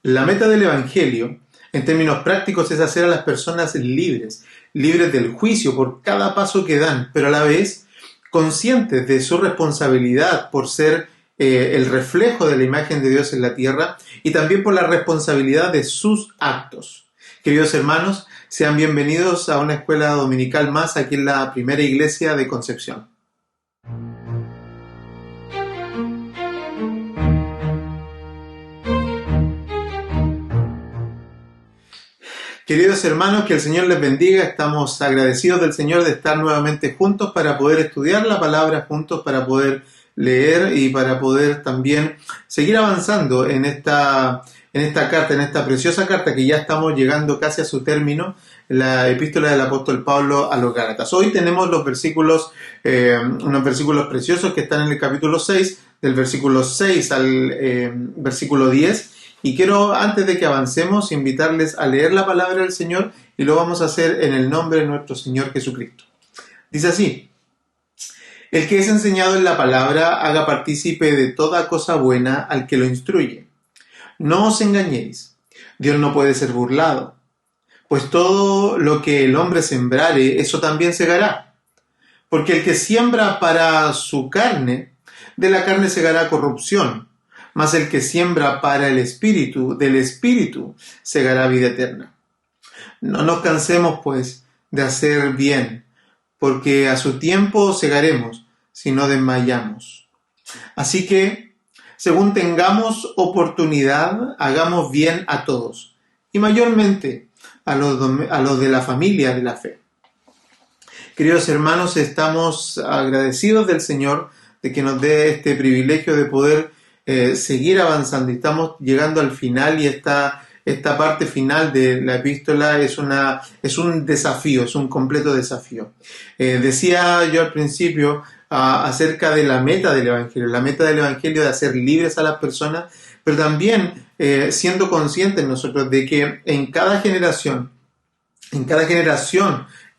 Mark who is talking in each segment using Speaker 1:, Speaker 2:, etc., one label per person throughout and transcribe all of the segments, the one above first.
Speaker 1: La meta del Evangelio, en términos prácticos, es hacer a las personas libres, libres del juicio por cada paso que dan, pero a la vez conscientes de su responsabilidad por ser el reflejo de la imagen de Dios en la tierra y también por la responsabilidad de sus actos. Queridos hermanos, sean bienvenidos a una escuela dominical más aquí en la Primera Iglesia de Concepción. Queridos hermanos, que el Señor les bendiga. Estamos agradecidos del Señor de estar nuevamente juntos para poder estudiar la palabra juntos, para poder leer y para poder también seguir avanzando en esta carta, en esta preciosa carta que ya estamos llegando casi a su término, la epístola del apóstol Pablo a los Gálatas. Hoy tenemos los versículos, unos versículos preciosos que están en el capítulo 6, del versículo 6 al versículo 10. Y quiero, antes de que avancemos, invitarles a leer la palabra del Señor y lo vamos a hacer en el nombre de nuestro Señor Jesucristo. Dice así: el que es enseñado en la palabra haga partícipe de toda cosa buena al que lo instruye. No os engañéis, Dios no puede ser burlado, pues todo lo que el hombre sembrare, eso también segará. Porque el que siembra para su carne, de la carne segará corrupción, mas el que siembra para el Espíritu, del Espíritu segará vida eterna. No nos cansemos, pues, de hacer bien, porque a su tiempo segaremos, si no desmayamos. Así que, según tengamos oportunidad, hagamos bien a todos, y mayormente a los de la familia de la fe. Queridos hermanos, estamos agradecidos del Señor de que nos dé este privilegio de poder seguir avanzando. Estamos llegando al final y esta parte final de la epístola es un desafío, es un completo desafío. Decía yo al principio acerca de la meta del Evangelio de hacer libres a las personas, pero también siendo conscientes nosotros de que en cada generación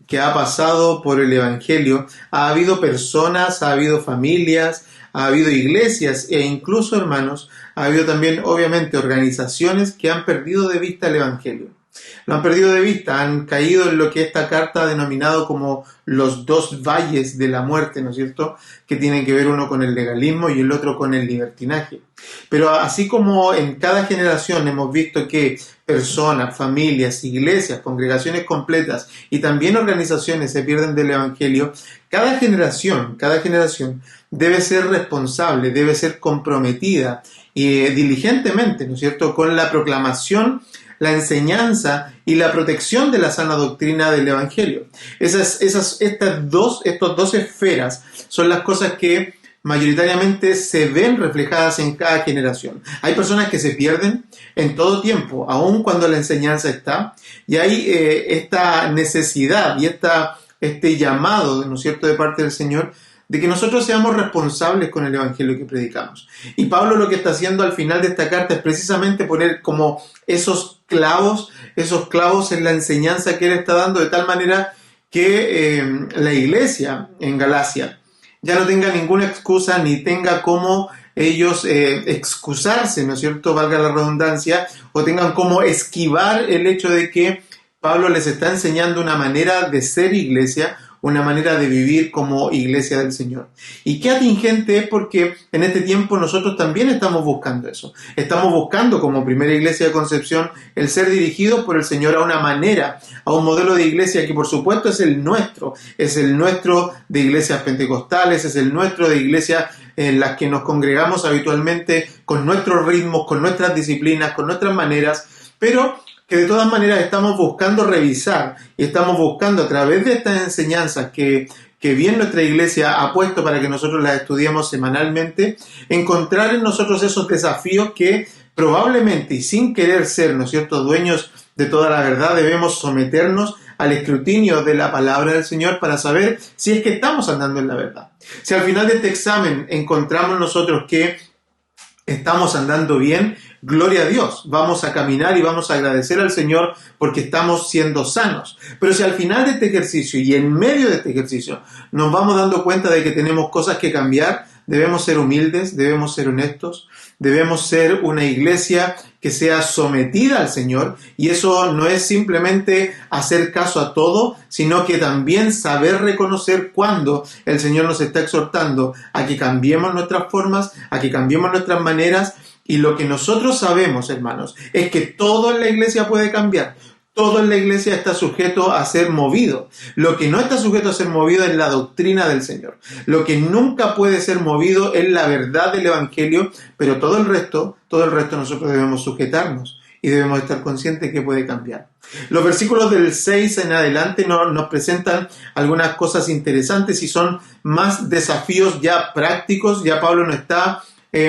Speaker 1: que ha pasado por el Evangelio, ha habido personas, ha habido familias, ha habido iglesias e incluso, hermanos, ha habido también, obviamente, organizaciones que han perdido de vista el Evangelio. Lo han perdido de vista, han caído en lo que esta carta ha denominado como los dos valles de la muerte, ¿no es cierto?, que tienen que ver uno con el legalismo y el otro con el libertinaje. Pero así como en cada generación hemos visto que personas, familias, iglesias, congregaciones completas y también organizaciones se pierden del Evangelio, cada generación debe ser responsable, debe ser comprometida y diligentemente, ¿no es cierto?, con la proclamación, la enseñanza y la protección de la sana doctrina del Evangelio. Estas dos esferas son las cosas que mayoritariamente se ven reflejadas en cada generación. Hay personas que se pierden en todo tiempo, aun cuando la enseñanza está, y hay esta necesidad y este llamado, ¿no es cierto?, de parte del Señor, de que nosotros seamos responsables con el Evangelio que predicamos. Y Pablo lo que está haciendo al final de esta carta es precisamente poner como esos clavos en la enseñanza que él está dando, de tal manera que la iglesia en Galacia ya no tenga ninguna excusa ni tenga como ellos excusarse, ¿no es cierto?, valga la redundancia, o tengan como esquivar el hecho de que Pablo les está enseñando una manera de ser iglesia, una manera de vivir como iglesia del Señor. Y qué atingente es, porque en este tiempo nosotros también estamos buscando eso. Estamos buscando como Primera Iglesia de Concepción el ser dirigidos por el Señor a una manera, a un modelo de iglesia que por supuesto es el nuestro de iglesias pentecostales, es el nuestro de iglesias en las que nos congregamos habitualmente con nuestros ritmos, con nuestras disciplinas, con nuestras maneras, pero que de todas maneras estamos buscando revisar y estamos buscando a través de estas enseñanzas que bien nuestra iglesia ha puesto para que nosotros las estudiemos semanalmente, encontrar en nosotros esos desafíos que probablemente y sin querer ser, ¿no es cierto?, dueños de toda la verdad, debemos someternos al escrutinio de la palabra del Señor para saber si es que estamos andando en la verdad. Si al final de este examen encontramos nosotros que estamos andando bien, gloria a Dios, vamos a caminar y vamos a agradecer al Señor porque estamos siendo sanos. Pero si al final de este ejercicio y en medio de este ejercicio nos vamos dando cuenta de que tenemos cosas que cambiar, debemos ser humildes, debemos ser honestos, debemos ser una iglesia que sea sometida al Señor, y eso no es simplemente hacer caso a todo, sino que también saber reconocer cuando el Señor nos está exhortando a que cambiemos nuestras formas, a que cambiemos nuestras maneras, y lo que nosotros sabemos, hermanos, es que todo en la iglesia puede cambiar. Todo en la iglesia está sujeto a ser movido. Lo que no está sujeto a ser movido es la doctrina del Señor. Lo que nunca puede ser movido es la verdad del Evangelio, pero todo el resto nosotros debemos sujetarnos y debemos estar conscientes que puede cambiar. Los versículos del 6 en adelante nos presentan algunas cosas interesantes y son más desafíos ya prácticos. Ya Pablo no está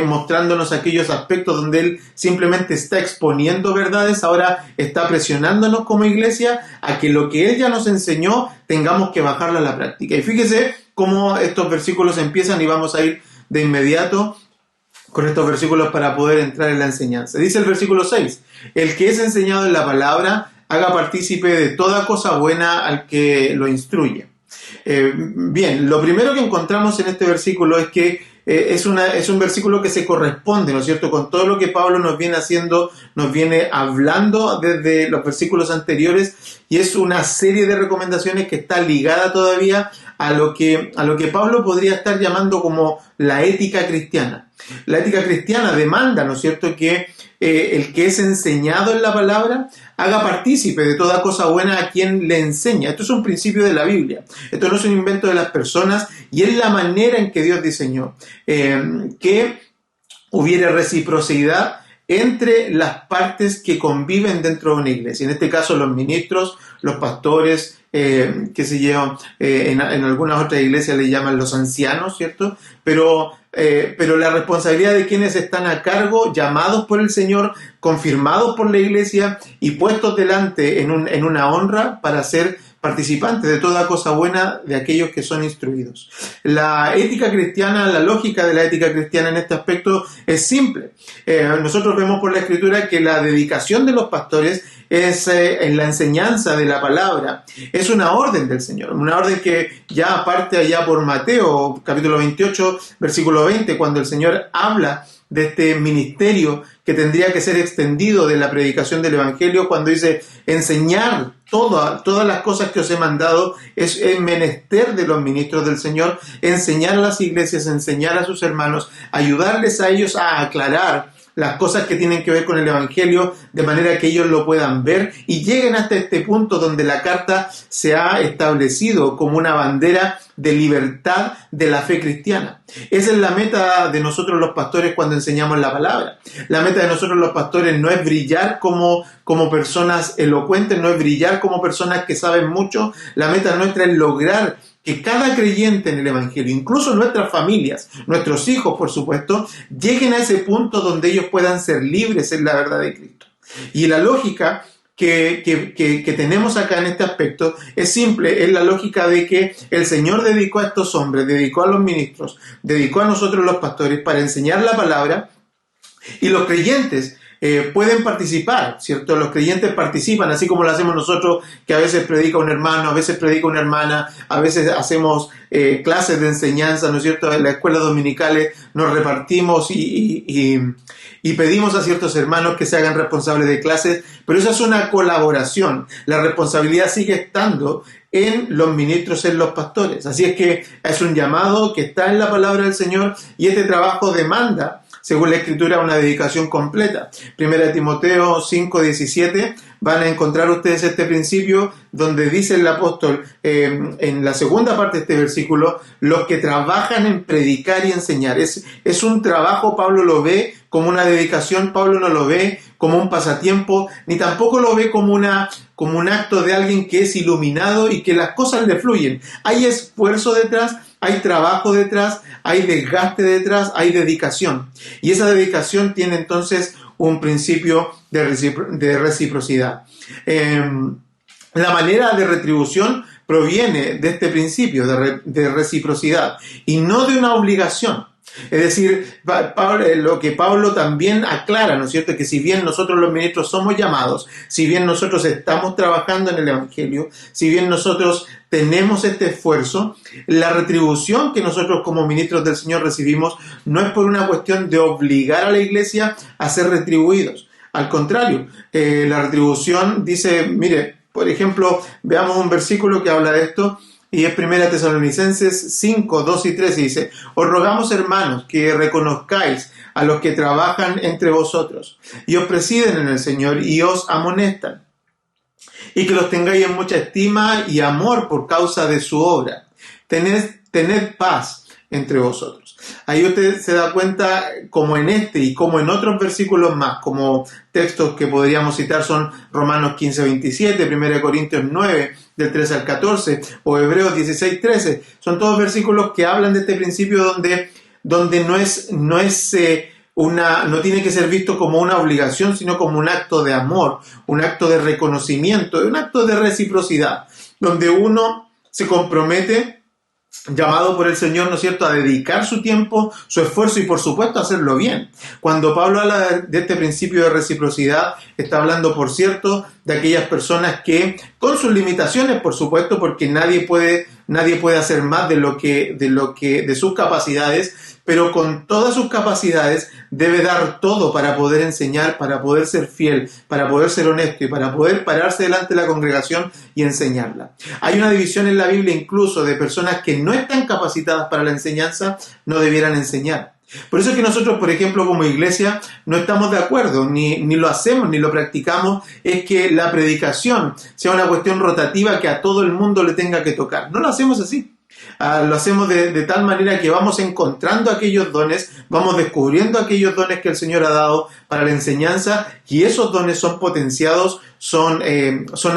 Speaker 1: mostrándonos aquellos aspectos donde él simplemente está exponiendo verdades, ahora está presionándonos como iglesia a que lo que él ya nos enseñó tengamos que bajarlo a la práctica. Y fíjese cómo estos versículos empiezan, y vamos a ir de inmediato con estos versículos para poder entrar en la enseñanza. Dice el versículo 6, el que es enseñado en la palabra haga partícipe de toda cosa buena al que lo instruye. Bien, lo primero que encontramos en este versículo es que es un versículo que se corresponde, ¿no es cierto?, con todo lo que Pablo nos viene haciendo, nos viene hablando desde los versículos anteriores, y es una serie de recomendaciones que está ligada todavía a lo que Pablo podría estar llamando como la ética cristiana. La ética cristiana demanda, ¿no es cierto?, que el que es enseñado en la palabra haga partícipe de toda cosa buena a quien le enseña. Esto es un principio de la Biblia. Esto no es un invento de las personas, y es la manera en que Dios diseñó que hubiera reciprocidad entre las partes que conviven dentro de una iglesia. En este caso, los ministros, los pastores, en algunas otras iglesias le llaman los ancianos, ¿cierto? Pero la responsabilidad de quienes están a cargo, llamados por el Señor, confirmados por la iglesia y puestos delante en una honra para ser participantes de toda cosa buena de aquellos que son instruidos. La ética cristiana, la lógica de la ética cristiana en este aspecto es simple. Nosotros vemos por la Escritura que la dedicación de los pastores es en la enseñanza de la palabra. Es una orden del Señor, una orden que ya parte allá por Mateo, capítulo 28, versículo 20, cuando el Señor habla de este ministerio que tendría que ser extendido de la predicación del Evangelio, cuando dice enseñar todas las cosas que os he mandado. Es el menester de los ministros del Señor enseñar a las iglesias, enseñar a sus hermanos, ayudarles a ellos a aclarar las cosas que tienen que ver con el Evangelio, de manera que ellos lo puedan ver y lleguen hasta este punto donde la carta se ha establecido como una bandera de libertad de la fe cristiana. Esa es la meta de nosotros los pastores cuando enseñamos la palabra. La meta de nosotros los pastores no es brillar como personas elocuentes, no es brillar como personas que saben mucho. La meta nuestra es lograr que cada creyente en el Evangelio, incluso nuestras familias, nuestros hijos, por supuesto, lleguen a ese punto donde ellos puedan ser libres en la verdad de Cristo. Y la lógica que tenemos acá en este aspecto es simple, es la lógica de que el Señor dedicó a estos hombres, dedicó a los ministros, dedicó a nosotros los pastores para enseñar la palabra, y los creyentes pueden participar, ¿cierto? Los creyentes participan, así como lo hacemos nosotros, que a veces predica un hermano, a veces predica una hermana, a veces hacemos clases de enseñanza, ¿no es cierto? En las escuelas dominicales nos repartimos y pedimos a ciertos hermanos que se hagan responsables de clases, pero eso es una colaboración. La responsabilidad sigue estando en los ministros, en los pastores. Así es que es un llamado que está en la palabra del Señor, y este trabajo demanda, según la Escritura, una dedicación completa. 1 Timoteo 5:17, van a encontrar ustedes este principio donde dice el apóstol en la segunda parte de este versículo, los que trabajan en predicar y enseñar. Es un trabajo. Pablo lo ve como una dedicación, Pablo no lo ve como un pasatiempo, ni tampoco lo ve como un acto de alguien que es iluminado y que las cosas le fluyen. Hay esfuerzo detrás, hay trabajo detrás, hay desgaste detrás, hay dedicación. Y esa dedicación tiene entonces un principio de reciprocidad. La manera de retribución proviene de este principio de reciprocidad y no de una obligación. Es decir, lo que Pablo también aclara, ¿no es cierto?, que si bien nosotros los ministros somos llamados, si bien nosotros estamos trabajando en el Evangelio, si bien nosotros tenemos este esfuerzo, la retribución que nosotros como ministros del Señor recibimos no es por una cuestión de obligar a la iglesia a ser retribuidos. Al contrario, la retribución dice, mire, por ejemplo, veamos un versículo que habla de esto, y es 1 Tesalonicenses 5, 2 y 3, y dice: os rogamos, hermanos, que reconozcáis a los que trabajan entre vosotros, y os presiden en el Señor, y os amonestan, y que los tengáis en mucha estima y amor por causa de su obra. Tened paz entre vosotros. Ahí usted se da cuenta, como en este y como en otros versículos más, como textos que podríamos citar son Romanos 15, 27, 1 Corintios 9, del 13 al 14, o Hebreos 16, 13. Son todos versículos que hablan de este principio donde no tiene que ser visto como una obligación, sino como un acto de amor, un acto de reconocimiento, un acto de reciprocidad, donde uno se compromete, llamado por el Señor, ¿no es cierto?, a dedicar su tiempo, su esfuerzo y por supuesto a hacerlo bien. Cuando Pablo habla de este principio de reciprocidad, está hablando, por cierto, de aquellas personas que, con sus limitaciones, por supuesto, porque nadie puede hacer más de sus capacidades, pero con todas sus capacidades debe dar todo para poder enseñar, para poder ser fiel, para poder ser honesto y para poder pararse delante de la congregación y enseñarla. Hay una división en la Biblia incluso de personas que no están capacitadas para la enseñanza, no debieran enseñar. Por eso es que nosotros, por ejemplo, como iglesia, no estamos de acuerdo, ni lo hacemos, ni lo practicamos, es que la predicación sea una cuestión rotativa que a todo el mundo le tenga que tocar. No lo hacemos así. Lo hacemos de tal manera que vamos encontrando aquellos dones, vamos descubriendo aquellos dones que el Señor ha dado para la enseñanza, y esos dones son potenciados, son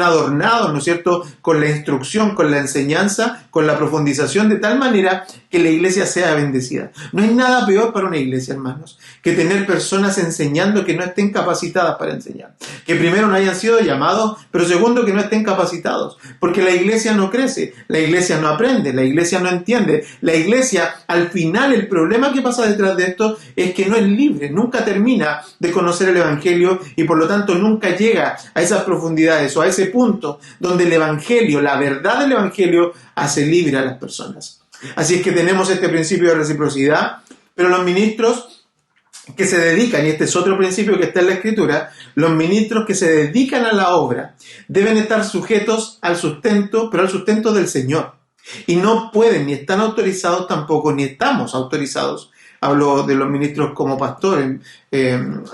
Speaker 1: adornados, ¿no es cierto?, con la instrucción, con la enseñanza, con la profundización, de tal manera que la iglesia sea bendecida. No hay nada peor para una iglesia, hermanos, que tener personas enseñando que no estén capacitadas para enseñar. Que primero no hayan sido llamados, pero segundo que no estén capacitados. Porque la iglesia no crece, la iglesia no aprende, la iglesia no entiende. La iglesia, al final, el problema que pasa detrás de esto es que no es libre, nunca termina de conocer el Evangelio y por lo tanto nunca llega a esas profundidades o a ese punto donde el Evangelio, la verdad del Evangelio, hace libre a las personas. Así es que tenemos este principio de reciprocidad, pero los ministros que se dedican, y este es otro principio que está en la Escritura, los ministros que se dedican a la obra deben estar sujetos al sustento, pero al sustento del Señor. Y no pueden, ni están autorizados tampoco, ni estamos autorizados. Hablo de los ministros como pastor,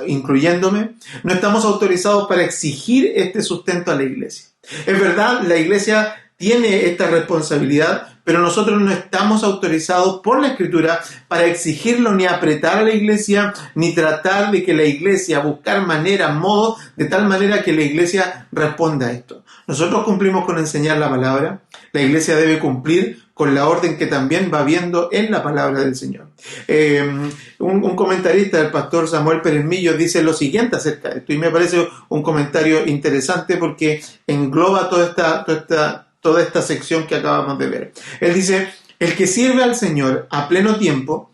Speaker 1: incluyéndome. No estamos autorizados para exigir este sustento a la iglesia. Es verdad, la iglesia tiene esta responsabilidad, pero nosotros no estamos autorizados por la Escritura para exigirlo, ni apretar a la iglesia, ni tratar de que la iglesia, buscar maneras, modos, de tal manera que la iglesia responda a esto. Nosotros cumplimos con enseñar la palabra. La iglesia debe cumplir con la orden que también va viendo en la palabra del Señor. Un comentarista, el pastor Samuel Pérez Millos, dice lo siguiente acerca de esto, y me parece un comentario interesante porque engloba toda esta sección que acabamos de ver. Él dice: el que sirve al Señor a pleno tiempo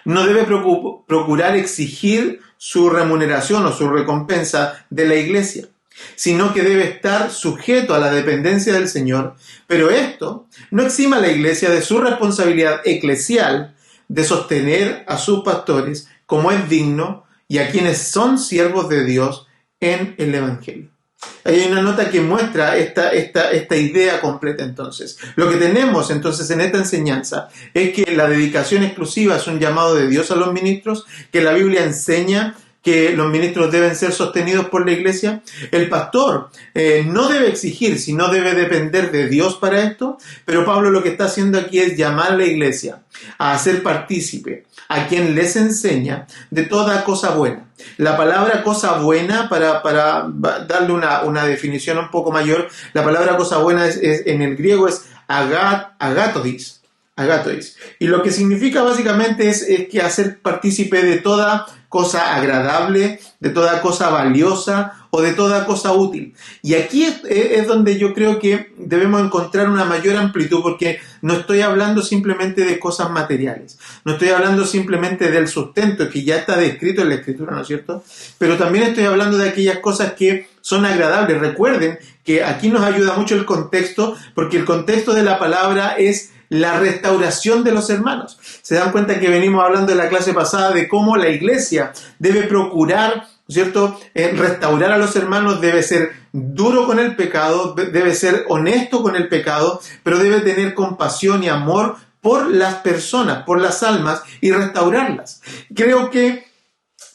Speaker 1: no debe procurar exigir su remuneración o su recompensa de la iglesia, sino que debe estar sujeto a la dependencia del Señor, pero esto no exima a la iglesia de su responsabilidad eclesial de sostener a sus pastores como es digno y a quienes son siervos de Dios en el Evangelio. Hay una nota que muestra esta idea completa entonces. Lo que tenemos entonces en esta enseñanza es que la dedicación exclusiva es un llamado de Dios a los ministros, que la Biblia enseña que los ministros deben ser sostenidos por la iglesia. El pastor no debe exigir, sino debe depender de Dios para esto, pero Pablo lo que está haciendo aquí es llamar a la iglesia a hacer partícipe a quien les enseña de toda cosa buena. La palabra cosa buena, para darle una definición un poco mayor, la palabra cosa buena en el griego es agatois. Y lo que significa básicamente es que hacer partícipe de toda cosa agradable, de toda cosa valiosa o de toda cosa útil. Y aquí es donde yo creo que debemos encontrar una mayor amplitud, porque no estoy hablando simplemente de cosas materiales, no estoy hablando simplemente del sustento que ya está descrito en la Escritura, ¿no es cierto? Pero también estoy hablando de aquellas cosas que son agradables. Recuerden que aquí nos ayuda mucho el contexto, porque el contexto de la palabra es la restauración de los hermanos. Se dan cuenta que venimos hablando en la clase pasada de cómo la iglesia debe procurar, ¿cierto?, restaurar a los hermanos, debe ser duro con el pecado, debe ser honesto con el pecado, pero debe tener compasión y amor por las personas, por las almas, y restaurarlas. Creo que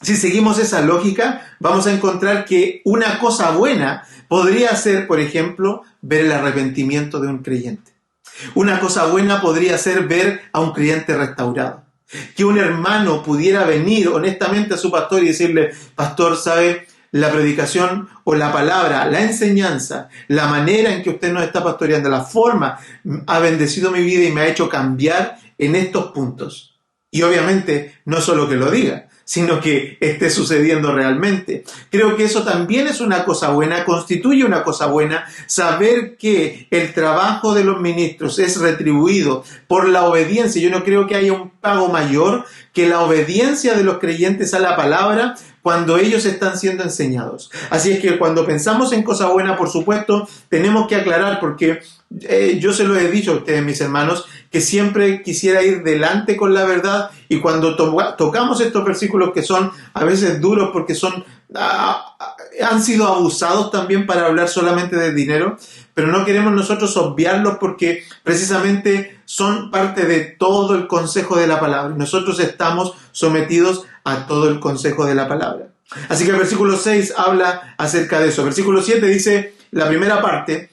Speaker 1: si seguimos esa lógica, vamos a encontrar que una cosa buena podría ser, por ejemplo, ver el arrepentimiento de un creyente. Una cosa buena podría ser ver a un creyente restaurado. Que un hermano pudiera venir honestamente a su pastor y decirle: pastor, ¿sabe? La predicación o la palabra, la enseñanza, la manera en que usted nos está pastoreando, la forma, ha bendecido mi vida y me ha hecho cambiar en estos puntos. Y obviamente no solo que lo diga, sino que esté sucediendo realmente. Creo que eso también es una cosa buena, constituye una cosa buena, saber que el trabajo de los ministros es retribuido por la obediencia. Yo no creo que haya un pago mayor que la obediencia de los creyentes a la palabra cuando ellos están siendo enseñados. Así es que cuando pensamos en cosa buena, por supuesto, tenemos que aclarar, porque yo se lo he dicho a ustedes, mis hermanos, que siempre quisiera ir delante con la verdad, y cuando tocamos estos versículos que son a veces duros porque han sido abusados también para hablar solamente de dinero, pero no queremos nosotros obviarlos porque precisamente son parte de todo el consejo de la palabra. Nosotros estamos sometidos a todo el consejo de la palabra. Así que el versículo 6 habla acerca de eso. Versículo 7 dice la primera parte,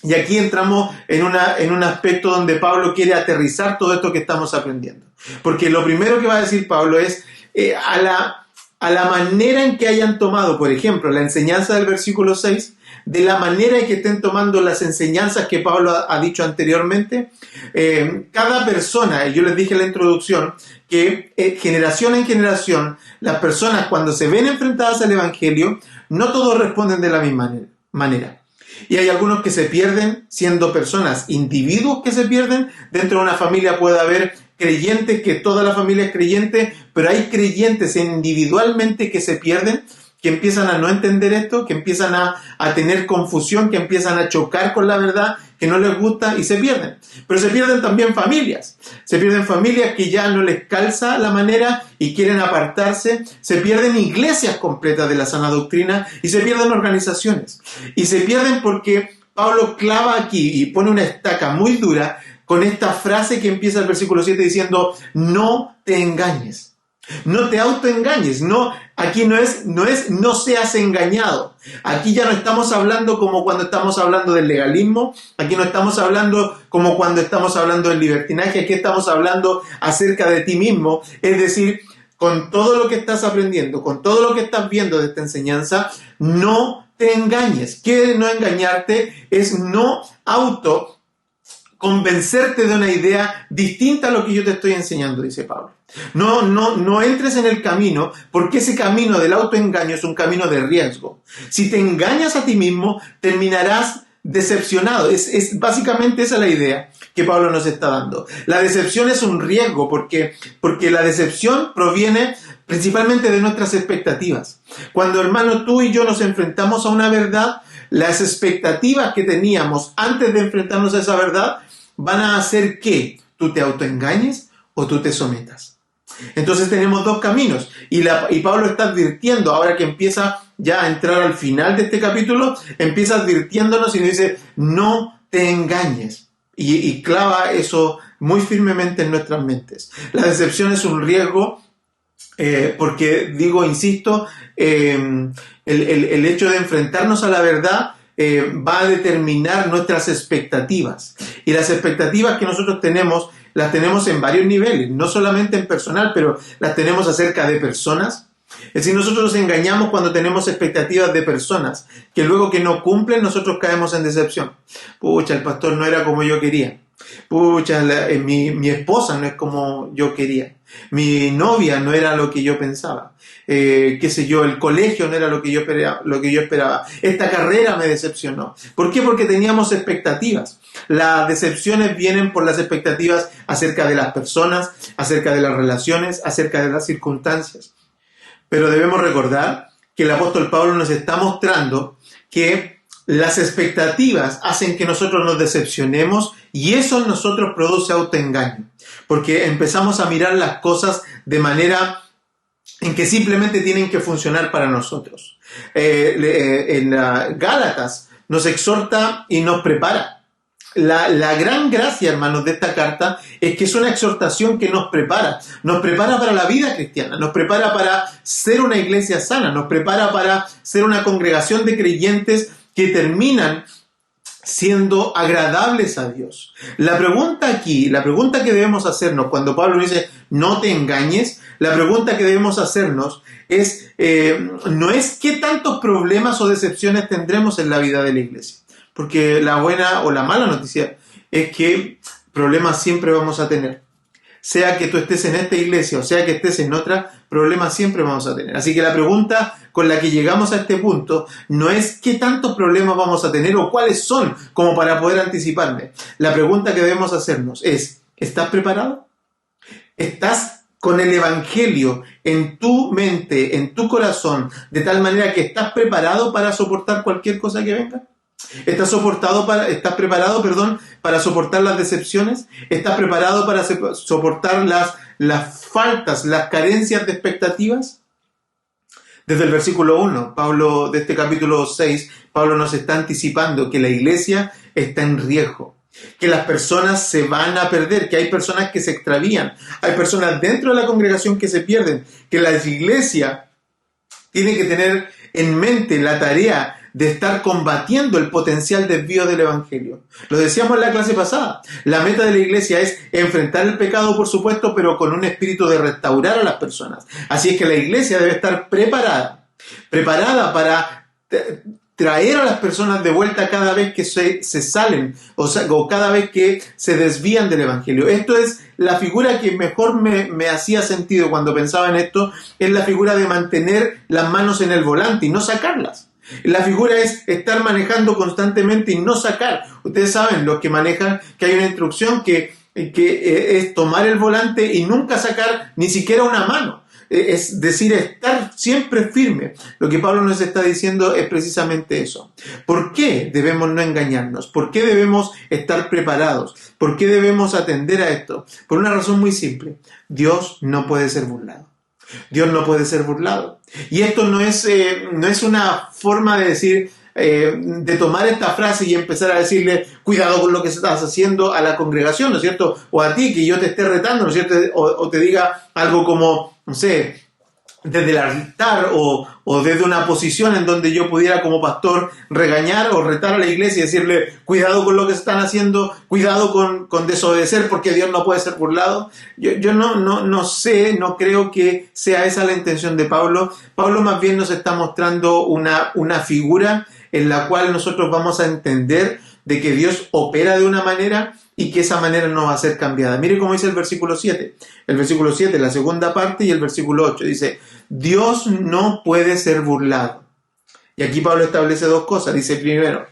Speaker 1: y aquí entramos en un aspecto donde Pablo quiere aterrizar todo esto que estamos aprendiendo. Porque lo primero que va a decir Pablo es a la manera en que hayan tomado, por ejemplo, la enseñanza del versículo 6, de la manera en que estén tomando las enseñanzas que Pablo ha dicho anteriormente. Cada persona, y yo les dije en la introducción, que generación en generación, las personas cuando se ven enfrentadas al Evangelio, no todos responden de la misma manera. Y hay algunos que se pierden siendo personas, individuos que se pierden. Dentro de una familia puede haber creyentes, que toda la familia es creyente, pero hay creyentes individualmente que se pierden, que empiezan a no entender esto, que empiezan a tener confusión, que empiezan a chocar con la verdad, que no les gusta y se pierden. Pero se pierden también familias. Se pierden familias que ya no les calza la manera y quieren apartarse. Se pierden iglesias completas de la sana doctrina y se pierden organizaciones. Y se pierden porque Pablo clava aquí y pone una estaca muy dura con esta frase que empieza el versículo 7 diciendo: no te engañes. No te autoengañes. No, aquí no es no seas engañado. Aquí ya no estamos hablando como cuando estamos hablando del legalismo. Aquí no estamos hablando como cuando estamos hablando del libertinaje. Aquí estamos hablando acerca de ti mismo. Es decir, con todo lo que estás aprendiendo, con todo lo que estás viendo de esta enseñanza, no te engañes. ¿Qué es no engañarte? Es no convencerte de una idea distinta a lo que yo te estoy enseñando, dice Pablo. No entres en el camino, porque ese camino del autoengaño es un camino de riesgo. Si te engañas a ti mismo, terminarás decepcionado. Básicamente esa es la idea que Pablo nos está dando. La decepción es un riesgo porque la decepción proviene principalmente de nuestras expectativas. Cuando, hermano, tú y yo nos enfrentamos a una verdad, las expectativas que teníamos antes de enfrentarnos a esa verdad van a hacer que tú te autoengañes o tú te sometas. Entonces tenemos dos caminos y Pablo está advirtiendo, ahora que empieza ya a entrar al final de este capítulo, empieza advirtiéndonos y nos dice: no te engañes, y clava eso muy firmemente en nuestras mentes. La decepción es un riesgo porque, insisto, el hecho de enfrentarnos a la verdad va a determinar nuestras expectativas, y las expectativas que nosotros tenemos las tenemos en varios niveles, no solamente en personal, pero las tenemos acerca de personas. Es decir, nosotros nos engañamos cuando tenemos expectativas de personas, que luego que no cumplen nosotros caemos en decepción. Pucha, el pastor no era como yo quería. Pucha, mi esposa no es como yo quería. Mi novia no era lo que yo pensaba. Qué sé yo, el colegio no era lo que yo esperaba. Esta carrera me decepcionó. ¿Por qué? Porque teníamos expectativas. Las decepciones vienen por las expectativas acerca de las personas, acerca de las relaciones, acerca de las circunstancias. Pero debemos recordar que el apóstol Pablo nos está mostrando que las expectativas hacen que nosotros nos decepcionemos y eso en nosotros produce autoengaño, porque empezamos a mirar las cosas de manera en que simplemente tienen que funcionar para nosotros. En Gálatas nos exhorta y nos prepara. La gran gracia, hermanos, de esta carta es que es una exhortación que nos prepara para la vida cristiana, nos prepara para ser una iglesia sana, nos prepara para ser una congregación de creyentes que terminan siendo agradables a Dios. La pregunta aquí, la pregunta que debemos hacernos cuando Pablo dice no te engañes, la pregunta que debemos hacernos es, no es qué tantos problemas o decepciones tendremos en la vida de la iglesia, porque la buena o la mala noticia es que problemas siempre vamos a tener. Sea que tú estés en esta iglesia o sea que estés en otra, problemas siempre vamos a tener. Así que la pregunta con la que llegamos a este punto no es qué tantos problemas vamos a tener o cuáles son como para poder anticiparme. La pregunta que debemos hacernos es, ¿estás preparado? ¿Estás con el Evangelio en tu mente, en tu corazón, de tal manera que estás preparado para soportar cualquier cosa que venga? ¿Estás preparado para soportar las decepciones? ¿Estás preparado para soportar las faltas, las carencias de expectativas? Desde el versículo 1, Pablo, de este capítulo 6, Pablo nos está anticipando que la iglesia está en riesgo, que las personas se van a perder, que hay personas que se extravían, hay personas dentro de la congregación que se pierden, que la iglesia tiene que tener en mente la tarea de estar combatiendo el potencial desvío del Evangelio. Lo decíamos en la clase pasada. La meta de la iglesia es enfrentar el pecado, por supuesto, pero con un espíritu de restaurar a las personas. Así es que la iglesia debe estar preparada para traer a las personas de vuelta cada vez que se salen o cada vez que se desvían del Evangelio. Esto es la figura que mejor me hacía sentido cuando pensaba en esto, es la figura de mantener las manos en el volante y no sacarlas. La figura es estar manejando constantemente y no sacar. Ustedes saben, los que manejan, que hay una instrucción que es tomar el volante y nunca sacar ni siquiera una mano. Es decir, estar siempre firme. Lo que Pablo nos está diciendo es precisamente eso. ¿Por qué debemos no engañarnos? ¿Por qué debemos estar preparados? ¿Por qué debemos atender a esto? Por una razón muy simple. Dios no puede ser burlado. Dios no puede ser burlado. Y esto no es una forma de decir, de tomar esta frase y empezar a decirle, cuidado con lo que estás haciendo a la congregación, ¿no es cierto? O a ti, que yo te esté retando, ¿no es cierto? O te diga algo como, no sé, desde el altar o desde una posición en donde yo pudiera como pastor regañar o retar a la iglesia y decirle cuidado con lo que están haciendo, cuidado con desobedecer porque Dios no puede ser burlado. Yo no sé, no creo que sea esa la intención de Pablo. Pablo más bien nos está mostrando una figura en la cual nosotros vamos a entender de que Dios opera de una manera y que esa manera no va a ser cambiada. Mire cómo dice el versículo 7. El versículo 7, la segunda parte, y el versículo 8. Dice, Dios no puede ser burlado. Y aquí Pablo establece dos cosas. Dice primero,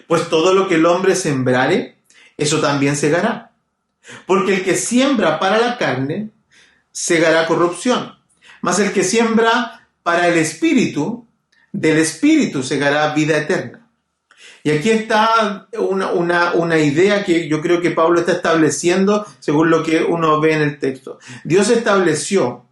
Speaker 1: pues todo lo que el hombre sembrare, eso también segará. Porque el que siembra para la carne, segará corrupción. Mas el que siembra para el espíritu, del espíritu segará vida eterna. Y aquí está una idea que yo creo que Pablo está estableciendo según lo que uno ve en el texto. Dios estableció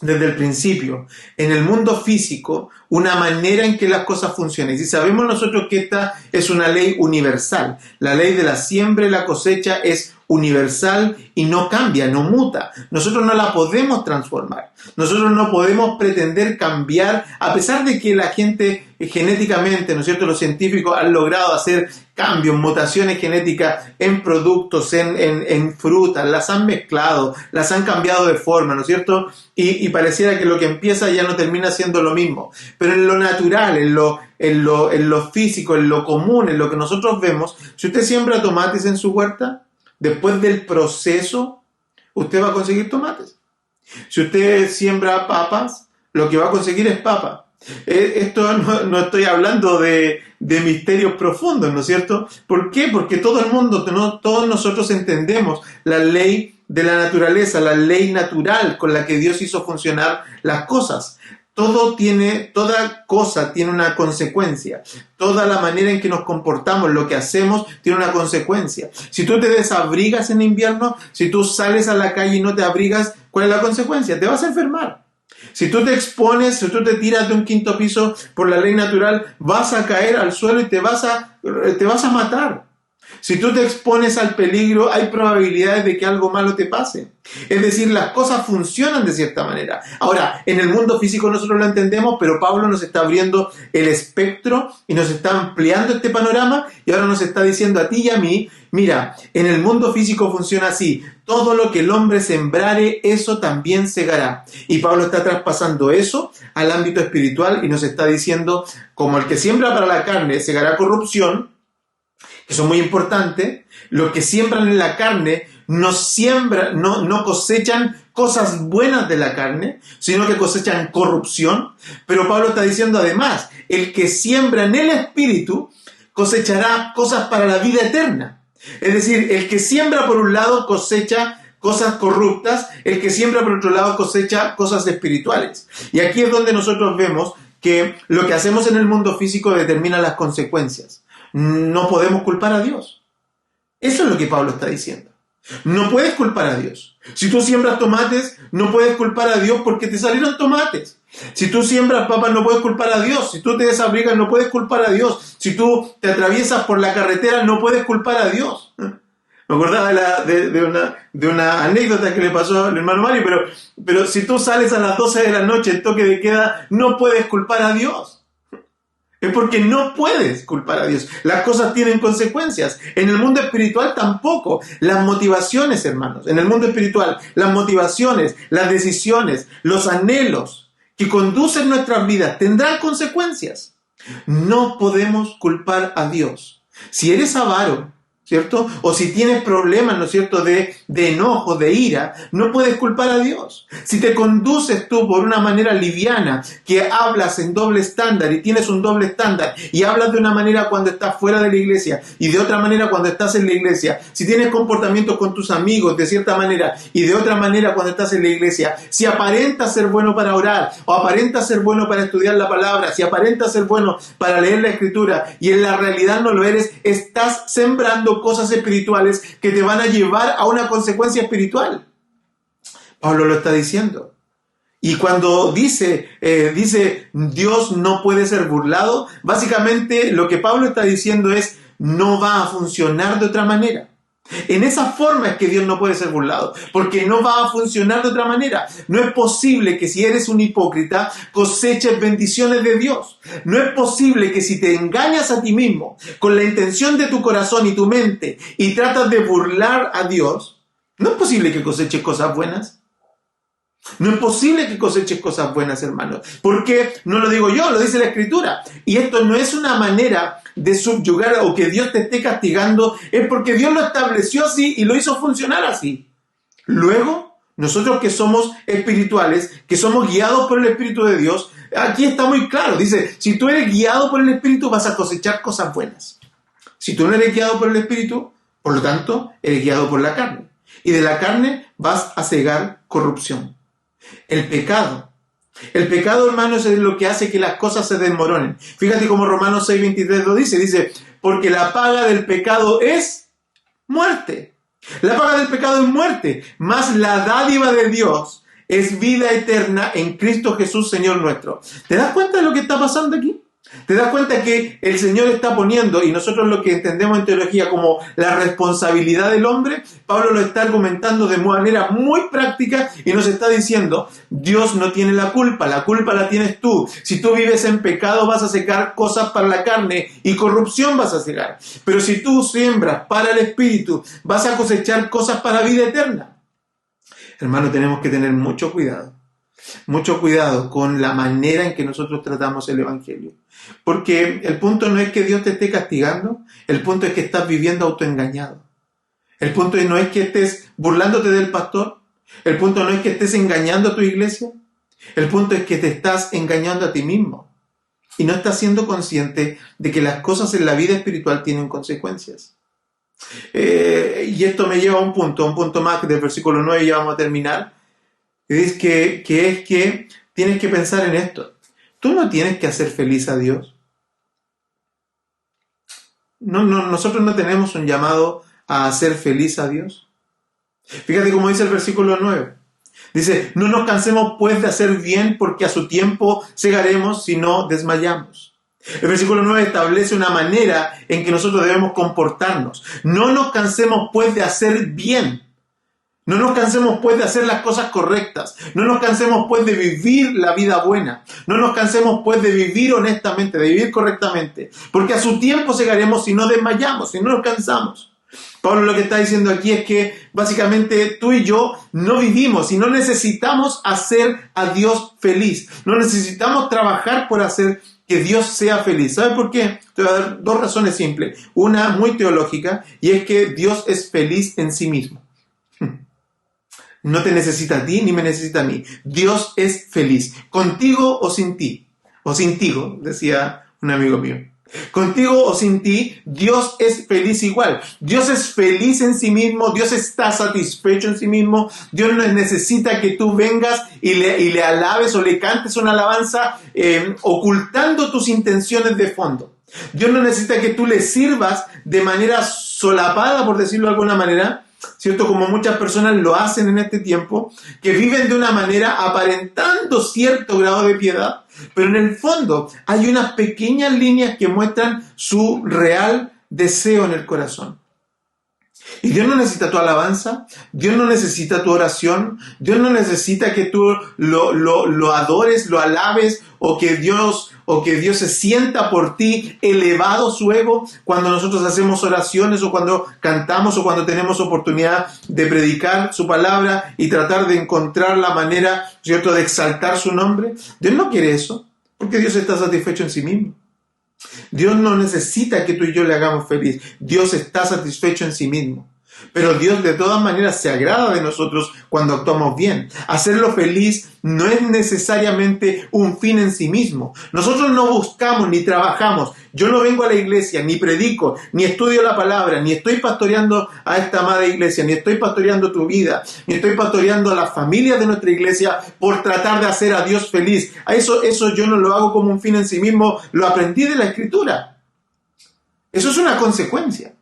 Speaker 1: desde el principio en el mundo físico una manera en que las cosas funcionan. Y si sabemos nosotros que esta es una ley universal, la ley de la siembra y la cosecha es universal y no cambia, no muta. Nosotros no la podemos transformar. Nosotros no podemos pretender cambiar, a pesar de que la gente genéticamente, ¿no es cierto?, los científicos han logrado hacer cambios, mutaciones genéticas en productos, en frutas, las han mezclado, las han cambiado de forma, ¿no es cierto? Y pareciera que lo que empieza ya no termina siendo lo mismo. Pero en lo natural, en lo físico, en lo común, en lo que nosotros vemos, si usted siembra tomates en su huerta, después del proceso, usted va a conseguir tomates. Si usted siembra papas, lo que va a conseguir es papa. Esto no estoy hablando de misterios profundos, ¿no es cierto? ¿Por qué? Porque todo el mundo, todos nosotros entendemos la ley de la naturaleza, la ley natural con la que Dios hizo funcionar las cosas. Toda cosa tiene una consecuencia. Toda la manera en que nos comportamos, lo que hacemos, tiene una consecuencia. Si tú te desabrigas en invierno, si tú sales a la calle y no te abrigas, ¿cuál es la consecuencia? Te vas a enfermar. Si tú te expones, si tú te tiras de un quinto piso por la ley natural, vas a caer al suelo y te vas a matar. Si tú te expones al peligro, hay probabilidades de que algo malo te pase. Es decir, las cosas funcionan de cierta manera. Ahora, en el mundo físico nosotros lo entendemos, pero Pablo nos está abriendo el espectro y nos está ampliando este panorama y ahora nos está diciendo a ti y a mí, mira, en el mundo físico funciona así. Todo lo que el hombre sembrare, eso también segará. Y Pablo está traspasando eso al ámbito espiritual y nos está diciendo, como el que siembra para la carne segará corrupción, eso es muy importante, los que siembran en la carne no cosechan cosas buenas de la carne, sino que cosechan corrupción. Pero Pablo está diciendo además, el que siembra en el espíritu cosechará cosas para la vida eterna. Es decir, el que siembra por un lado cosecha cosas corruptas, el que siembra por otro lado cosecha cosas espirituales. Y aquí es donde nosotros vemos que lo que hacemos en el mundo físico determina las consecuencias. No podemos culpar a Dios. Eso es lo que Pablo está diciendo. No puedes culpar a Dios. Si tú siembras tomates, no puedes culpar a Dios porque te salieron tomates. Si tú siembras papas, no puedes culpar a Dios. Si tú te desabrigas, no puedes culpar a Dios. Si tú te atraviesas por la carretera, no puedes culpar a Dios. Me acordaba de una anécdota que le pasó al hermano Mario, pero si tú sales a las 12 de la noche, el toque de queda, no puedes culpar a Dios. Es porque no puedes culpar a Dios. Las cosas tienen consecuencias. En el mundo espiritual tampoco. Las motivaciones, hermanos, en el mundo espiritual, las motivaciones, las decisiones, los anhelos que conducen nuestras vidas tendrán consecuencias. No podemos culpar a Dios. Si eres avaro, ¿cierto? O si tienes problemas, ¿no es cierto?, de enojo, de ira, no puedes culpar a Dios. Si te conduces tú por una manera liviana, que hablas en doble estándar y tienes un doble estándar y hablas de una manera cuando estás fuera de la iglesia y de otra manera cuando estás en la iglesia, si tienes comportamientos con tus amigos de cierta manera y de otra manera cuando estás en la iglesia, si aparentas ser bueno para orar o aparentas ser bueno para estudiar la palabra, si aparentas ser bueno para leer la escritura y en la realidad no lo eres, estás sembrando cosas espirituales que te van a llevar a una consecuencia espiritual. Pablo lo está diciendo. Y cuando dice Dios no puede ser burlado, básicamente lo que Pablo está diciendo es no va a funcionar de otra manera. En esa forma es que Dios no puede ser burlado, porque no va a funcionar de otra manera. No es posible que si eres un hipócrita coseches bendiciones de Dios. No es posible que si te engañas a ti mismo con la intención de tu corazón y tu mente y tratas de burlar a Dios, no es posible que coseches cosas buenas. No es posible que coseches cosas buenas, hermanos. Porque no lo digo yo, lo dice la Escritura. Y esto no es una manera de subyugar o que Dios te esté castigando, es porque Dios lo estableció así y lo hizo funcionar así. Luego, nosotros que somos espirituales, que somos guiados por el Espíritu de Dios, aquí está muy claro. Dice, si tú eres guiado por el Espíritu, vas a cosechar cosas buenas. Si tú no eres guiado por el Espíritu, por lo tanto, eres guiado por la carne. Y de la carne vas a cegar corrupción. El pecado, hermanos, es lo que hace que las cosas se desmoronen. Fíjate cómo Romanos 6:23 lo dice, porque la paga del pecado es muerte. La paga del pecado es muerte, mas la dádiva de Dios es vida eterna en Cristo Jesús, Señor nuestro. ¿Te das cuenta de lo que está pasando aquí? ¿Te das cuenta que el Señor está poniendo, y nosotros lo que entendemos en teología como la responsabilidad del hombre? Pablo lo está argumentando de manera muy práctica y nos está diciendo, Dios no tiene la culpa la tienes tú. Si tú vives en pecado vas a secar cosas para la carne y corrupción vas a secar. Pero si tú siembras para el Espíritu, vas a cosechar cosas para vida eterna. Hermano, tenemos que tener mucho cuidado con la manera en que nosotros tratamos el Evangelio. Porque el punto no es que Dios te esté castigando, el punto es que estás viviendo autoengañado. El punto no es que estés burlándote del pastor, el punto no es que estés engañando a tu iglesia, el punto es que te estás engañando a ti mismo y no estás siendo consciente de que las cosas en la vida espiritual tienen consecuencias. Y esto me lleva a un punto más, que del versículo 9 ya vamos a terminar, es que tienes que pensar en esto. Tú no tienes que hacer feliz a Dios. Nosotros no tenemos un llamado a hacer feliz a Dios. Fíjate cómo dice el versículo 9. Dice, no nos cansemos pues de hacer bien, porque a su tiempo segaremos si no desmayamos. El versículo 9 establece una manera en que nosotros debemos comportarnos. No nos cansemos pues de hacer bien. No nos cansemos pues de hacer las cosas correctas. No nos cansemos pues de vivir la vida buena. No nos cansemos pues de vivir honestamente, de vivir correctamente. Porque a su tiempo segaremos si no desmayamos, si no nos cansamos. Pablo lo que está diciendo aquí es que básicamente tú y yo no vivimos y no necesitamos hacer a Dios feliz. No necesitamos trabajar por hacer que Dios sea feliz. ¿Sabes por qué? Te voy a dar dos razones simples. Una muy teológica, y es que Dios es feliz en sí mismo. No te necesita a ti ni me necesita a mí. Dios es feliz, contigo o sin ti. O sin ti, decía un amigo mío. Contigo o sin ti, Dios es feliz igual. Dios es feliz en sí mismo, Dios está satisfecho en sí mismo. Dios no necesita que tú vengas y le alabes o le cantes una alabanza ocultando tus intenciones de fondo. Dios no necesita que tú le sirvas de manera solapada, por decirlo de alguna manera, ¿cierto? Como muchas personas lo hacen en este tiempo, que viven de una manera aparentando cierto grado de piedad, pero en el fondo hay unas pequeñas líneas que muestran su real deseo en el corazón. Y Dios no necesita tu alabanza, Dios no necesita tu oración, Dios no necesita que tú lo adores, lo alabes, o que Dios se sienta por ti elevado su ego cuando nosotros hacemos oraciones o cuando cantamos o cuando tenemos oportunidad de predicar su palabra y tratar de encontrar la manera, ¿cierto?, de exaltar su nombre. Dios no quiere eso, porque Dios está satisfecho en sí mismo. Dios no necesita que tú y yo le hagamos feliz. Dios está satisfecho en sí mismo. Pero Dios de todas maneras se agrada de nosotros cuando actuamos bien. Hacerlo feliz no es necesariamente un fin en sí mismo. Nosotros no buscamos ni trabajamos. Yo no vengo a la iglesia, ni predico, ni estudio la palabra, ni estoy pastoreando a esta amada iglesia, ni estoy pastoreando tu vida, ni estoy pastoreando a las familias de nuestra iglesia por tratar de hacer a Dios feliz. Eso yo no lo hago como un fin en sí mismo, lo aprendí de la Escritura. Eso es una consecuencia.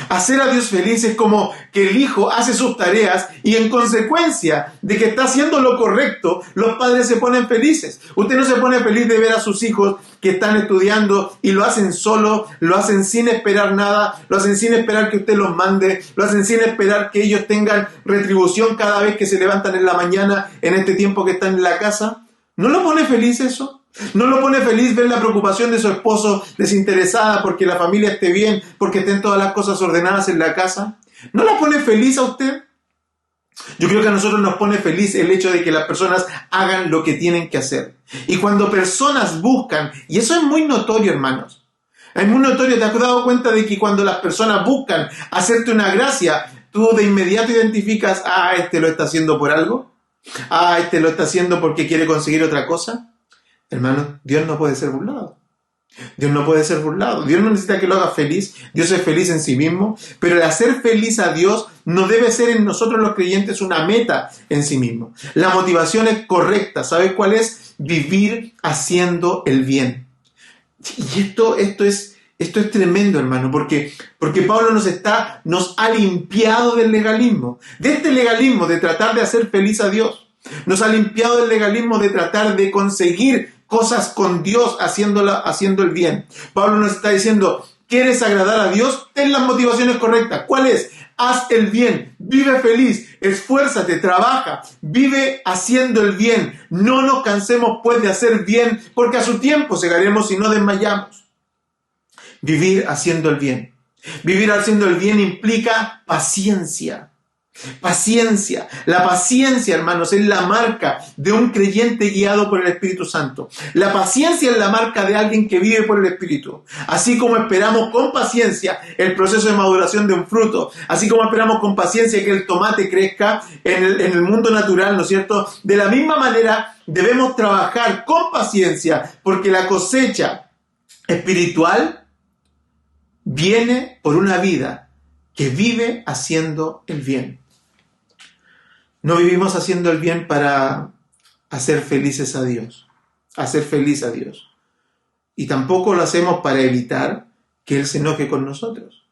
Speaker 1: Hacer a Dios feliz es como que el hijo hace sus tareas y en consecuencia de que está haciendo lo correcto, los padres se ponen felices. Usted no se pone feliz de ver a sus hijos que están estudiando y lo hacen solo, lo hacen sin esperar nada, lo hacen sin esperar que usted los mande, lo hacen sin esperar que ellos tengan retribución cada vez que se levantan en la mañana en este tiempo que están en la casa. ¿No lo pone feliz eso? ¿No lo pone feliz ver la preocupación de su esposo desinteresada porque la familia esté bien, porque estén todas las cosas ordenadas en la casa? ¿No la pone feliz a usted? Yo creo que a nosotros nos pone feliz el hecho de que las personas hagan lo que tienen que hacer. Y cuando personas buscan, y eso es muy notorio, hermanos, es muy notorio, ¿te has dado cuenta de que cuando las personas buscan hacerte una gracia, tú de inmediato identificas, este lo está haciendo por algo? Este lo está haciendo porque quiere conseguir otra cosa. Hermano, Dios no puede ser burlado. Dios no puede ser burlado. Dios no necesita que lo haga feliz. Dios es feliz en sí mismo. Pero el hacer feliz a Dios no debe ser en nosotros los creyentes una meta en sí mismo. La motivación es correcta. ¿Sabes cuál es? Vivir haciendo el bien. Y esto es tremendo, hermano, porque Pablo nos ha limpiado del legalismo. De este legalismo de tratar de hacer feliz a Dios. Nos ha limpiado del legalismo de tratar de conseguir cosas con Dios haciendo el bien. Pablo nos está diciendo, ¿quieres agradar a Dios? Ten las motivaciones correctas. ¿Cuál es? Haz el bien, vive feliz, esfuérzate, trabaja, vive haciendo el bien. No nos cansemos pues de hacer bien, porque a su tiempo segaremos y no desmayamos. Vivir haciendo el bien. Vivir haciendo el bien implica paciencia. Paciencia. La paciencia, hermanos, es la marca de un creyente guiado por el Espíritu Santo. La paciencia es la marca de alguien que vive por el Espíritu. Así como esperamos con paciencia el proceso de maduración de un fruto, así como esperamos con paciencia que el tomate crezca en el mundo natural, ¿no es cierto? De la misma manera debemos trabajar con paciencia, porque la cosecha espiritual viene por una vida que vive haciendo el bien. No vivimos haciendo el bien para hacer felices a Dios, hacer feliz a Dios. Y tampoco lo hacemos para evitar que Él se enoje con nosotros.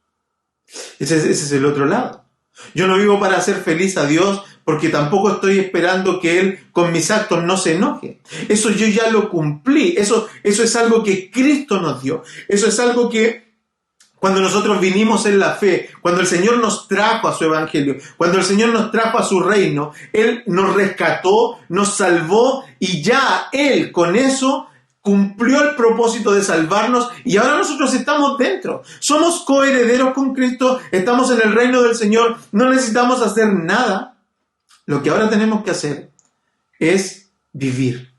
Speaker 1: Ese es el otro lado. Yo no vivo para hacer feliz a Dios porque tampoco estoy esperando que Él con mis actos no se enoje. Eso yo ya lo cumplí. Eso es algo que Cristo nos dio. Eso es algo que cuando nosotros vinimos en la fe, cuando el Señor nos trajo a su evangelio, cuando el Señor nos trajo a su reino, Él nos rescató, nos salvó y ya Él con eso cumplió el propósito de salvarnos y ahora nosotros estamos dentro. Somos coherederos con Cristo, estamos en el reino del Señor, no necesitamos hacer nada. Lo que ahora tenemos que hacer es vivir.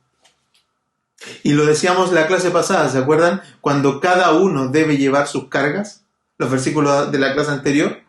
Speaker 1: Y lo decíamos la clase pasada, ¿se acuerdan? Cuando cada uno debe llevar sus cargas, los versículos de la clase anterior.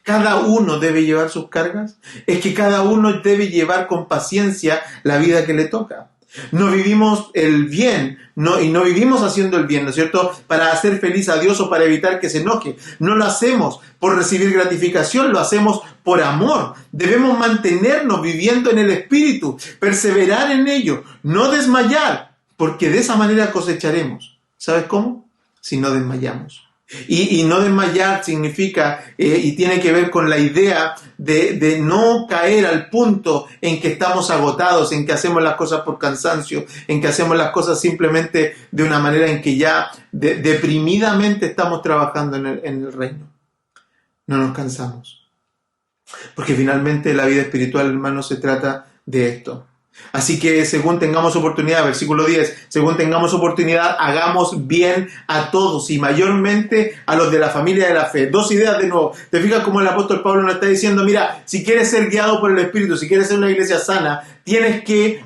Speaker 1: Cada uno debe llevar sus cargas. Es que cada uno debe llevar con paciencia la vida que le toca. No vivimos el bien, y no vivimos haciendo el bien, ¿no es cierto? Para hacer feliz a Dios o para evitar que se enoje. No lo hacemos por recibir gratificación, lo hacemos por amor. Debemos mantenernos viviendo en el Espíritu, perseverar en ello, no desmayar. Porque de esa manera cosecharemos. ¿Sabes cómo? Si no desmayamos. Y no desmayar significa, y tiene que ver con la idea de no caer al punto en que estamos agotados, en que hacemos las cosas por cansancio, en que hacemos las cosas simplemente de una manera en que ya deprimidamente estamos trabajando en el reino. No nos cansamos. Porque finalmente la vida espiritual, hermanos, se trata de esto. Así que según tengamos oportunidad, versículo 10, según tengamos oportunidad, hagamos bien a todos y mayormente a los de la familia de la fe. Dos ideas de nuevo. ¿Te fijas cómo el apóstol Pablo nos está diciendo? Mira, si quieres ser guiado por el Espíritu, si quieres ser una iglesia sana, tienes que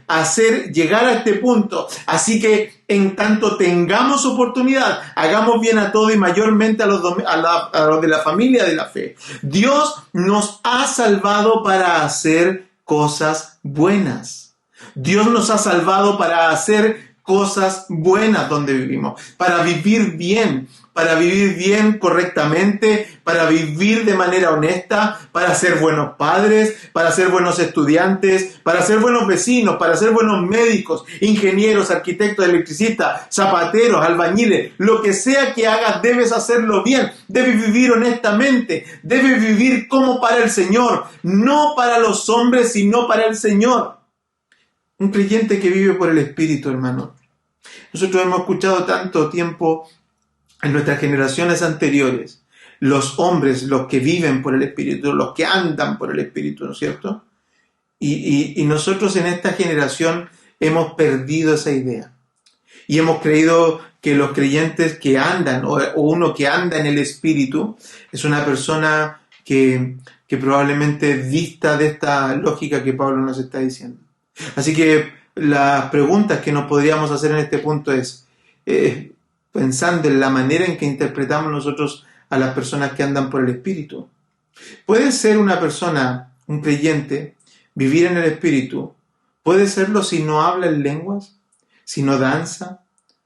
Speaker 1: llegar a este punto. Así que en tanto tengamos oportunidad, hagamos bien a todos y mayormente a los de la familia de la fe. Dios nos ha salvado para hacer cosas buenas. Dios nos ha salvado para hacer cosas buenas donde vivimos, para vivir bien correctamente, para vivir de manera honesta, para ser buenos padres, para ser buenos estudiantes, para ser buenos vecinos, para ser buenos médicos, ingenieros, arquitectos, electricistas, zapateros, albañiles. Lo que sea que hagas, debes hacerlo bien, debes vivir honestamente, debes vivir como para el Señor, no para los hombres, sino para el Señor. Un creyente que vive por el Espíritu, hermano. Nosotros hemos escuchado tanto tiempo en nuestras generaciones anteriores, los hombres, los que viven por el Espíritu, los que andan por el Espíritu, ¿no es cierto? Y nosotros en esta generación hemos perdido esa idea. Y hemos creído que los creyentes que andan, o uno que anda en el Espíritu, es una persona que probablemente dista de esta lógica que Pablo nos está diciendo. Así que las preguntas que nos podríamos hacer en este punto es, pensando en la manera en que interpretamos nosotros a las personas que andan por el Espíritu. ¿Puede ser una persona, un creyente, vivir en el Espíritu? ¿Puede serlo si no habla en lenguas? ¿Si no danza?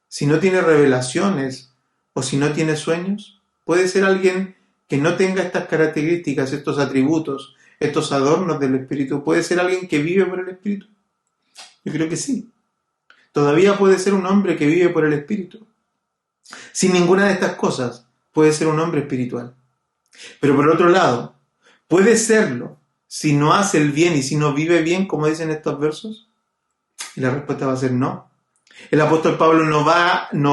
Speaker 1: ¿Si no tiene revelaciones? ¿O si no tiene sueños? ¿Puede ser alguien que no tenga estas características, estos atributos, estos adornos del Espíritu? ¿Puede ser alguien que vive por el Espíritu? Yo creo que sí. Todavía puede ser un hombre que vive por el Espíritu. Sin ninguna de estas cosas, puede ser un hombre espiritual. Pero por otro lado, ¿puede serlo si no hace el bien y si no vive bien, como dicen estos versos? Y la respuesta va a ser no. El apóstol Pablo no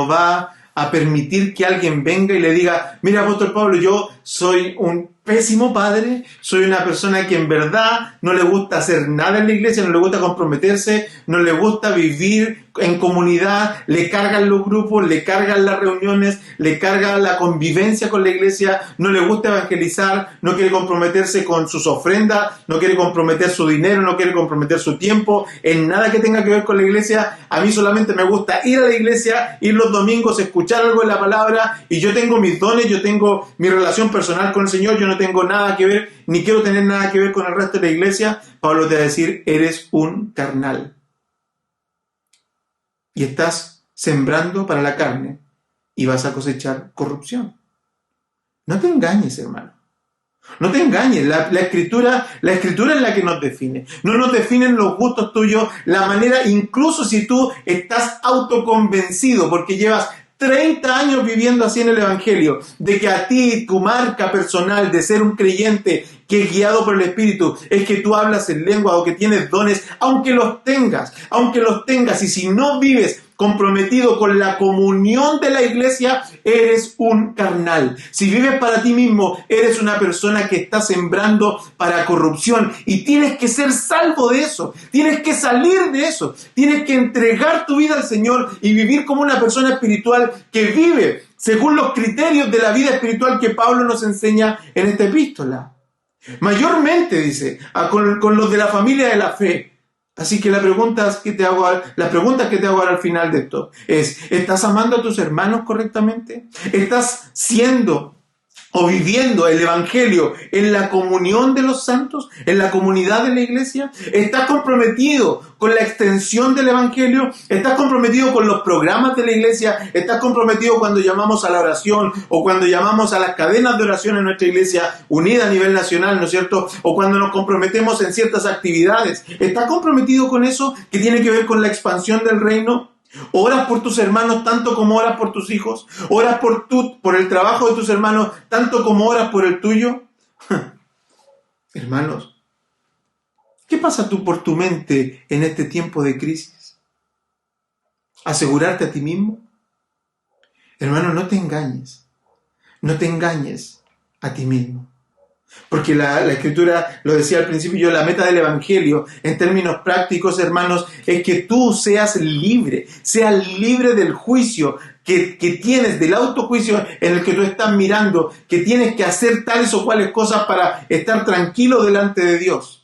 Speaker 1: va a permitir que alguien venga y le diga: mira, apóstol Pablo, yo soy un pésimo padre, soy una persona que en verdad no le gusta hacer nada en la iglesia, no le gusta comprometerse, no le gusta vivir en comunidad, le cargan los grupos, le cargan las reuniones, le carga la convivencia con la iglesia, no le gusta evangelizar, no quiere comprometerse con sus ofrendas, no quiere comprometer su dinero, no quiere comprometer su tiempo en nada que tenga que ver con la iglesia. A mí solamente me gusta ir a la iglesia, ir los domingos, escuchar algo de la palabra, y yo tengo mis dones, yo tengo mi relación personal con el Señor, yo no tengo nada que ver, ni quiero tener nada que ver con el resto de la iglesia. Pablo te va a decir: eres un carnal. Y estás sembrando para la carne y vas a cosechar corrupción. No te engañes, hermano. No te engañes. La escritura es la que nos define. No nos definen los gustos tuyos, la manera, incluso si tú estás autoconvencido porque llevas 30 años viviendo así en el Evangelio, de que a ti tu marca personal de ser un creyente que es guiado por el Espíritu es que tú hablas en lengua o que tienes dones, aunque los tengas, y si no vives comprometido con la comunión de la iglesia, eres un carnal. Si vives para ti mismo, eres una persona que está sembrando para corrupción, y tienes que ser salvo de eso, tienes que salir de eso, tienes que entregar tu vida al Señor y vivir como una persona espiritual que vive según los criterios de la vida espiritual que Pablo nos enseña en esta epístola. Mayormente, dice, con los de la familia de la fe. Así que las preguntas que te hago ahora al final de esto es: ¿estás amando a tus hermanos correctamente? ¿Estás siendo o viviendo el Evangelio en la comunión de los santos, en la comunidad de la iglesia? ¿Estás comprometido con la extensión del Evangelio? ¿Estás comprometido con los programas de la iglesia? ¿Estás comprometido cuando llamamos a la oración o cuando llamamos a las cadenas de oración en nuestra iglesia unida a nivel nacional, ¿no es cierto? O cuando nos comprometemos en ciertas actividades. ¿Estás comprometido con eso que tiene que ver con la expansión del reino? ¿Oras por tus hermanos tanto como oras por tus hijos? ¿Oras por el trabajo de tus hermanos tanto como oras por el tuyo? Hermanos, ¿qué pasa tú por tu mente en este tiempo de crisis? ¿Asegurarte a ti mismo? Hermano, no te engañes. No te engañes a ti mismo. Porque la Escritura, lo decía al principio, la meta del Evangelio, en términos prácticos, hermanos, es que tú seas libre del juicio que tienes, del autojuicio en el que tú estás mirando, que tienes que hacer tales o cuales cosas para estar tranquilo delante de Dios.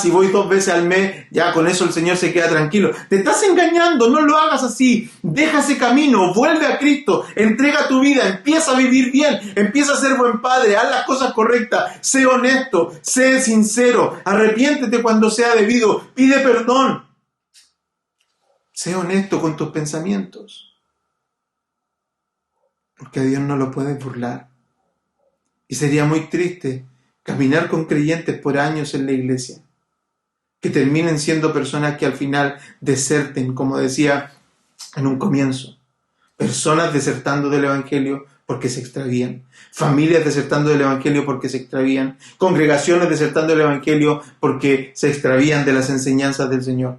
Speaker 1: Si voy 2 veces al mes, ya con eso el Señor se queda tranquilo. Te estás engañando, no lo hagas así. Deja ese camino, vuelve a Cristo, entrega tu vida, empieza a vivir bien, empieza a ser buen padre, haz las cosas correctas, sé honesto, sé sincero, arrepiéntete cuando sea debido, pide perdón. Sé honesto con tus pensamientos, porque a Dios no lo puedes burlar. Y sería muy triste caminar con creyentes por años en la iglesia, que terminen siendo personas que al final deserten, como decía en un comienzo. Personas desertando del Evangelio porque se extravían. Familias desertando del Evangelio porque se extravían. Congregaciones desertando del Evangelio porque se extravían de las enseñanzas del Señor.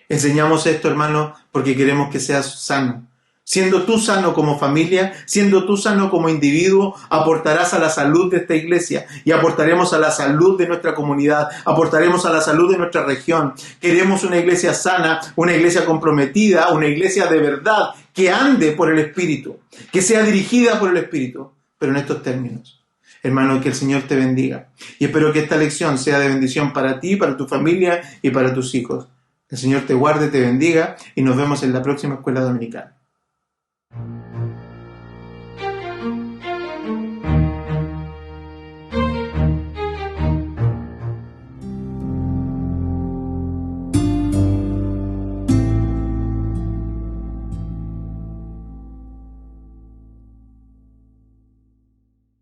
Speaker 1: Enseñamos esto, hermano, porque queremos que seas sano. Siendo tú sano como familia, siendo tú sano como individuo, aportarás a la salud de esta iglesia y aportaremos a la salud de nuestra comunidad, aportaremos a la salud de nuestra región. Queremos una iglesia sana, una iglesia comprometida, una iglesia de verdad, que ande por el Espíritu, que sea dirigida por el Espíritu, pero en estos términos. Hermano, que el Señor te bendiga. Y espero que esta lección sea de bendición para ti, para tu familia y para tus hijos. El Señor te guarde, te bendiga y nos vemos en la próxima escuela dominical.